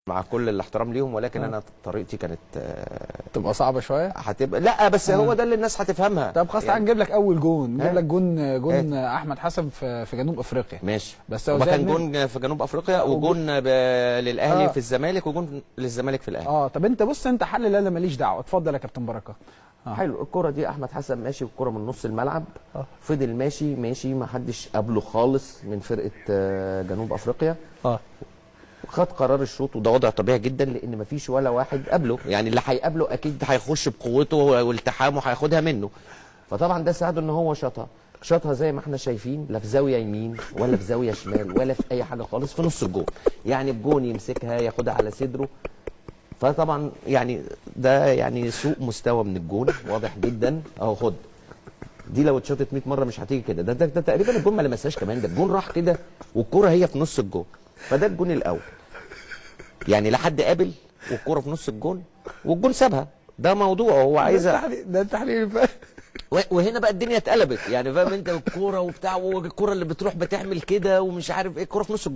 مع كل الاحترام ليهم، ولكن انا طريقتي كانت تبقى صعبه شويه. هتبقى لا بس هو ده اللي الناس هتفهمها. طب خلاص تعالى نجيب لك اول جون، نجيب لك جون احمد حسن في جنوب افريقيا. ماشي. بس هو كان جون في جنوب افريقيا وجون للاهلي في الزمالك وجون للزمالك في الاهلي. طب انت بص، انت حلل، انا ماليش دعوه، اتفضل يا كابتن بركه. حلو. الكره دي احمد حسن ماشي، والكره من نص الملعب فضل ماشي ما حدش قابله خالص من فرقه جنوب افريقيا. خد قرار الشوط، وده وضع طبيعي جدا لان مفيش ولا واحد قابله، يعني اللي هيقابله اكيد هيخش بقوته والتحامه هياخدها منه. فطبعا ده ساعده ان هو شاطها زي ما احنا شايفين، لا في زاويه يمين ولا في زاويه شمال ولا في اي حاجه خالص، في نص الجون. يعني الجون يمسكها ياخدها على صدره. فطبعا يعني ده يعني سوء مستوى من الجون واضح جدا. اهو خد دي لو اتشاطت 100 مره مش هتيجي كده. ده تقريبا الجون ما لمسهاش كمان، ده الجون راح كده والكره هي في نص الجون. فده الجون الاول، يعني لا حد قابل والكره في نص الجون والجون سابها. ده موضوع هو عايزها. ده التحليل وهنا بقى الدنيا اتقلبت، يعني فاهم انت، الكوره وبتاع، والكوره اللي بتروح بتعمل كده ومش عارف ايه، الكوره في نص الجون.